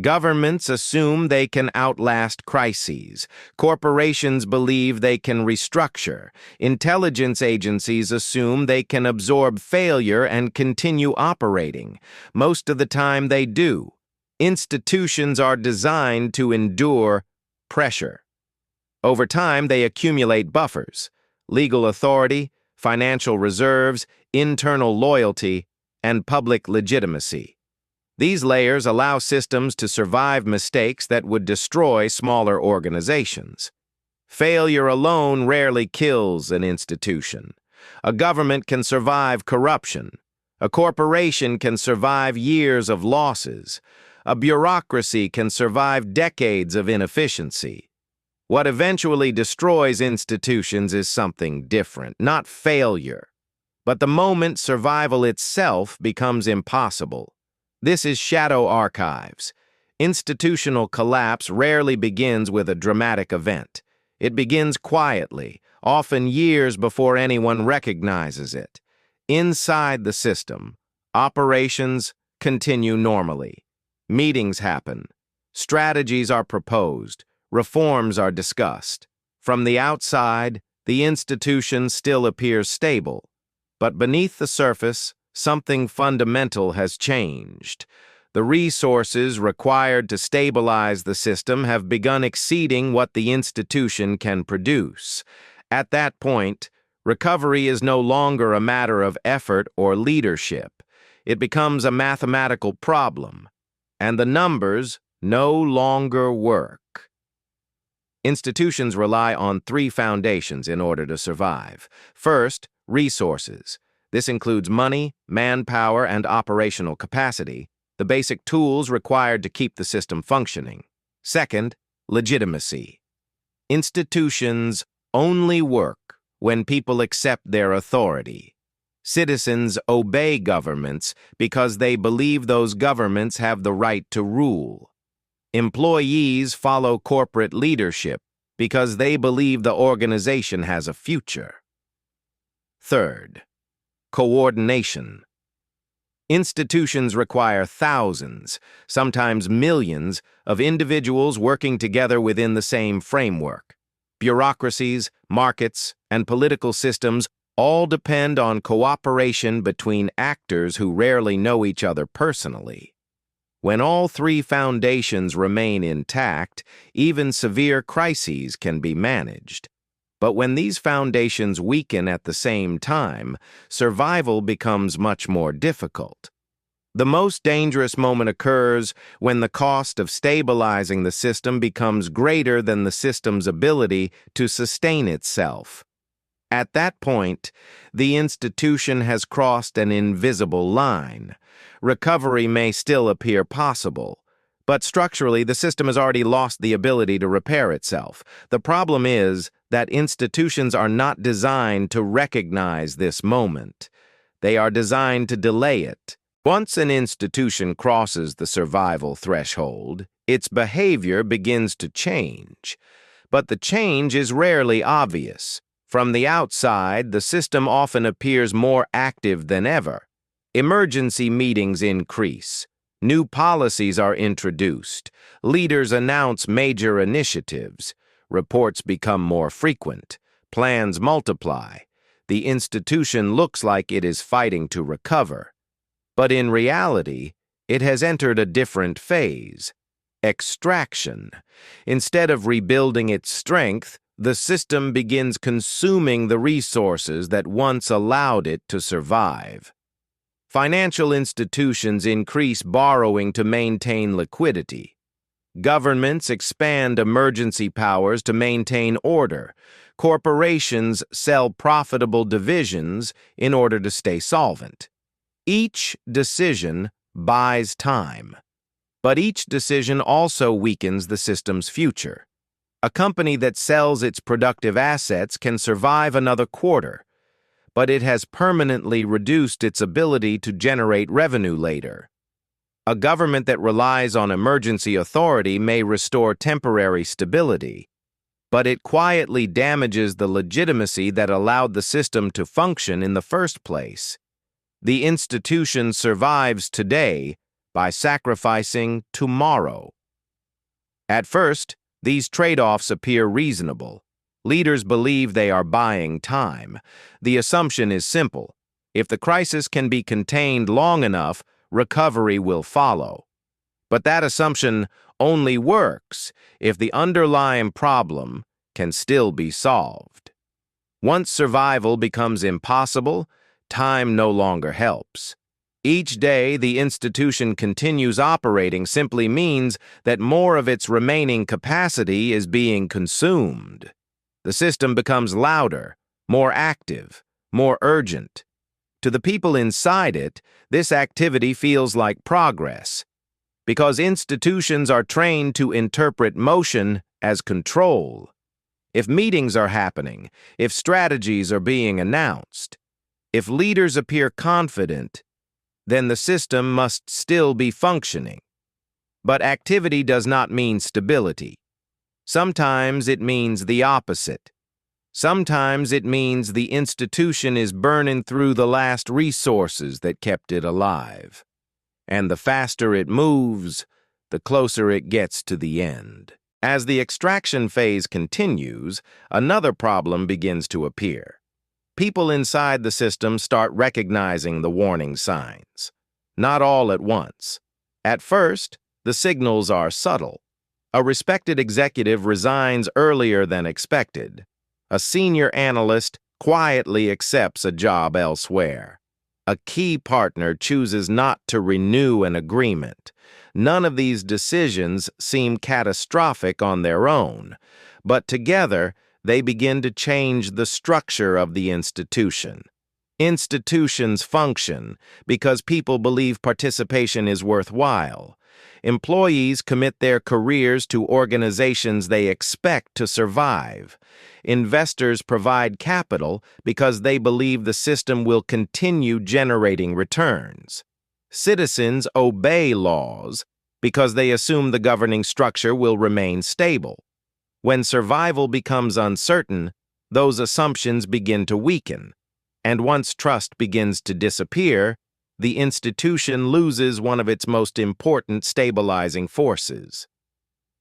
Governments assume they can outlast crises. Corporations believe they can restructure. Intelligence agencies assume they can absorb failure and continue operating. Most of the time they do. Institutions are designed to endure pressure. Over time, they accumulate buffers: legal authority, financial reserves, internal loyalty, and public legitimacy. These layers allow systems to survive mistakes that would destroy smaller organizations. Failure alone rarely kills an institution. A government can survive corruption. A corporation can survive years of losses. A bureaucracy can survive decades of inefficiency. What eventually destroys institutions is something different, not failure, but the moment survival itself becomes impossible. This is shadow archives. Institutional collapse rarely begins with a dramatic event. It begins quietly, often years before anyone recognizes it. Inside the system, operations continue normally. Meetings happen. Strategies are proposed. Reforms are discussed. From the outside, the institution still appears stable. But beneath the surface, something fundamental has changed. The resources required to stabilize the system have begun exceeding what the institution can produce. At that point, recovery is no longer a matter of effort or leadership. It becomes a mathematical problem, and the numbers no longer work. Institutions rely on three foundations in order to survive. First, resources. This includes money, manpower, and operational capacity, the basic tools required to keep the system functioning. Second, legitimacy. Institutions only work when people accept their authority. Citizens obey governments because they believe those governments have the right to rule. Employees follow corporate leadership because they believe the organization has a future. Third, coordination. Institutions require thousands, sometimes millions, of individuals working together within the same framework. Bureaucracies, markets, and political systems all depend on cooperation between actors who rarely know each other personally. When all three foundations remain intact, even severe crises can be managed. But when these foundations weaken at the same time, survival becomes much more difficult. The most dangerous moment occurs when the cost of stabilizing the system becomes greater than the system's ability to sustain itself. At that point, the institution has crossed an invisible line. Recovery may still appear possible, but structurally, the system has already lost the ability to repair itself. The problem is that institutions are not designed to recognize this moment. They are designed to delay it. Once an institution crosses the survival threshold, its behavior begins to change. But the change is rarely obvious. From the outside, the system often appears more active than ever. Emergency meetings increase. New policies are introduced. Leaders announce major initiatives. Reports become more frequent. Plans multiply. The institution looks like it is fighting to recover. But in reality, it has entered a different phase: extraction. Instead of rebuilding its strength, the system begins consuming the resources that once allowed it to survive. Financial institutions increase borrowing to maintain liquidity. Governments expand emergency powers to maintain order. Corporations sell profitable divisions in order to stay solvent. Each decision buys time, but each decision also weakens the system's future. A company that sells its productive assets can survive another quarter, but it has permanently reduced its ability to generate revenue later. A government that relies on emergency authority may restore temporary stability, but it quietly damages the legitimacy that allowed the system to function in the first place. The institution survives today, by sacrificing tomorrow. At first, these trade-offs appear reasonable. Leaders believe they are buying time. The assumption is simple. If the crisis can be contained long enough, recovery will follow. But that assumption only works if the underlying problem can still be solved. Once survival becomes impossible, time no longer helps. Each day the institution continues operating simply means that more of its remaining capacity is being consumed. The system becomes louder, more active, more urgent. To the people inside it, this activity feels like progress, because institutions are trained to interpret motion as control. If meetings are happening, if strategies are being announced, if leaders appear confident, then the system must still be functioning. But activity does not mean stability. Sometimes it means the opposite. Sometimes it means the institution is burning through the last resources that kept it alive. And the faster it moves, the closer it gets to the end. As the extraction phase continues, another problem begins to appear. People inside the system start recognizing the warning signs. Not all at once. At first, the signals are subtle. A respected executive resigns earlier than expected. A senior analyst quietly accepts a job elsewhere. A key partner chooses not to renew an agreement. None of these decisions seem catastrophic on their own, but together they begin to change the structure of the institution. Institutions function because people believe participation is worthwhile. Employees commit their careers to organizations they expect to survive. Investors provide capital because they believe the system will continue generating returns. Citizens obey laws because they assume the governing structure will remain stable. When survival becomes uncertain, those assumptions begin to weaken. And once trust begins to disappear, the institution loses one of its most important stabilizing forces.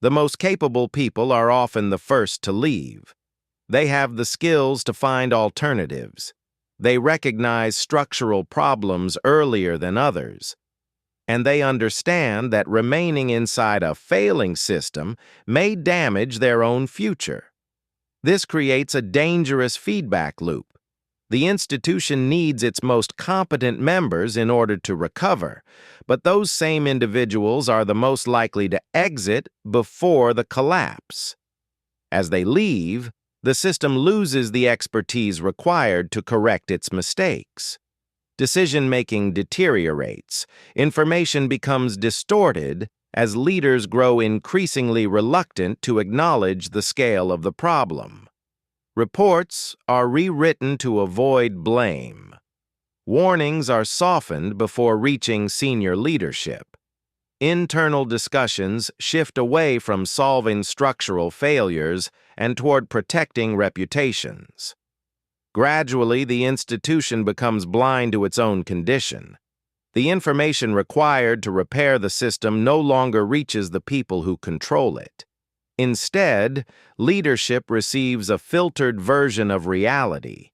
The most capable people are often the first to leave. They have the skills to find alternatives. They recognize structural problems earlier than others. And they understand that remaining inside a failing system may damage their own future. This creates a dangerous feedback loop. The institution needs its most competent members in order to recover, but those same individuals are the most likely to exit before the collapse. As they leave, the system loses the expertise required to correct its mistakes. Decision-making deteriorates. Information becomes distorted as leaders grow increasingly reluctant to acknowledge the scale of the problem. Reports are rewritten to avoid blame. Warnings are softened before reaching senior leadership. Internal discussions shift away from solving structural failures and toward protecting reputations. Gradually, the institution becomes blind to its own condition. The information required to repair the system no longer reaches the people who control it. Instead, leadership receives a filtered version of reality,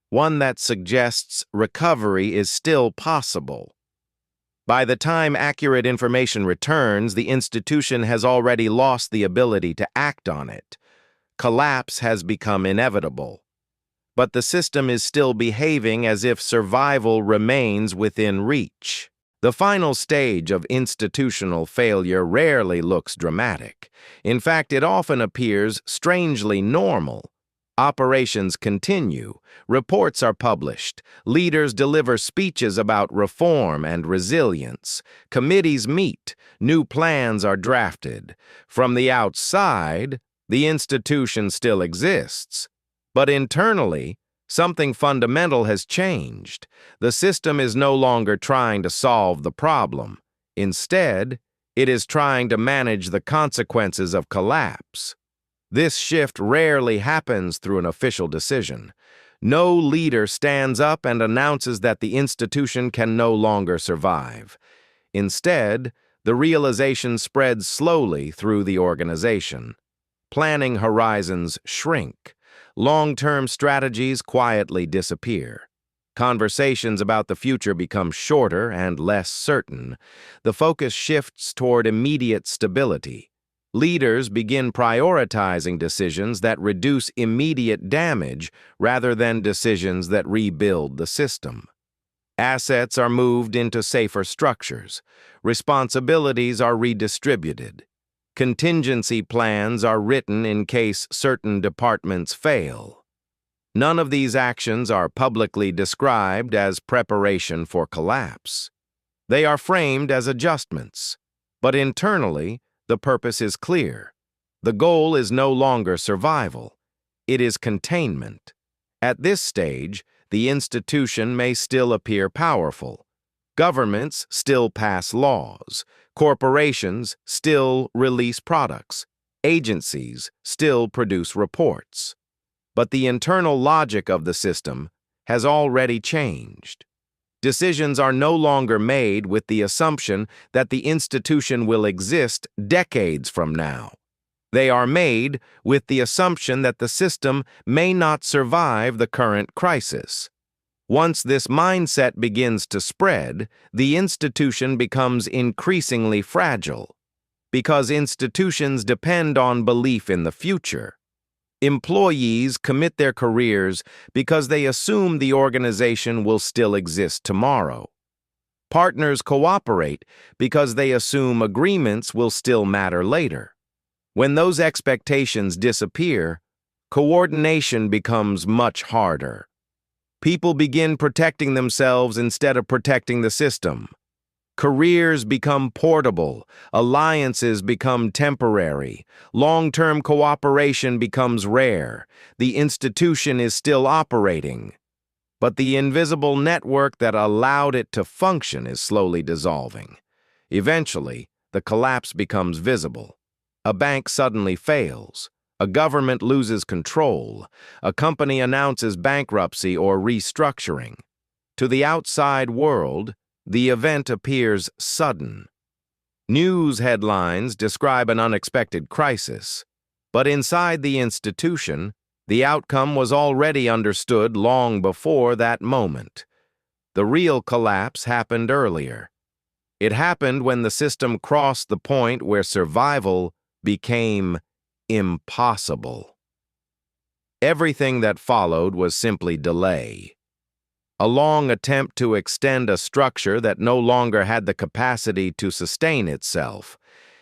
one that suggests recovery is still possible. By the time accurate information returns, the institution has already lost the ability to act on it. Collapse has become inevitable. But the system is still behaving as if survival remains within reach. The final stage of institutional failure rarely looks dramatic. In fact, it often appears strangely normal. Operations continue, reports are published, leaders deliver speeches about reform and resilience, committees meet, new plans are drafted. From the outside, the institution still exists. But internally, something fundamental has changed. The system is no longer trying to solve the problem. Instead, it is trying to manage the consequences of collapse. This shift rarely happens through an official decision. No leader stands up and announces that the institution can no longer survive. Instead, the realization spreads slowly through the organization. Planning horizons shrink. Long-term strategies quietly disappear. Conversations about the future become shorter and less certain. The focus shifts toward immediate stability. Leaders begin prioritizing decisions that reduce immediate damage rather than decisions that rebuild the system. Assets are moved into safer structures. Responsibilities are redistributed. Contingency plans are written in case certain departments fail. None of these actions are publicly described as preparation for collapse. They are framed as adjustments, but internally, the purpose is clear. The goal is no longer survival. It is containment. At this stage, the institution may still appear powerful. Governments still pass laws. Corporations still release products. Agencies still produce reports. But the internal logic of the system has already changed. Decisions are no longer made with the assumption that the institution will exist decades from now. They are made with the assumption that the system may not survive the current crisis. Once this mindset begins to spread, the institution becomes increasingly fragile, because institutions depend on belief in the future. Employees commit their careers because they assume the organization will still exist tomorrow. Partners cooperate because they assume agreements will still matter later. When those expectations disappear, coordination becomes much harder. People begin protecting themselves instead of protecting the system. Careers become portable, alliances become temporary, long-term cooperation becomes rare, the institution is still operating. But the invisible network that allowed it to function is slowly dissolving. Eventually, the collapse becomes visible. A bank suddenly fails. A government loses control. A company announces bankruptcy or restructuring. To the outside world, the event appears sudden. News headlines describe an unexpected crisis, but inside the institution, the outcome was already understood long before that moment. The real collapse happened earlier. It happened when the system crossed the point where survival became impossible. Everything that followed was simply delay. A long attempt to extend a structure that no longer had the capacity to sustain itself,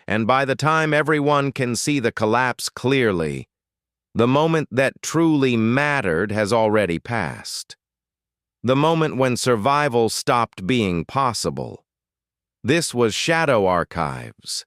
and by the time everyone can see the collapse clearly, the moment that truly mattered has already passed. The moment when survival stopped being possible. This was Shadow Archives.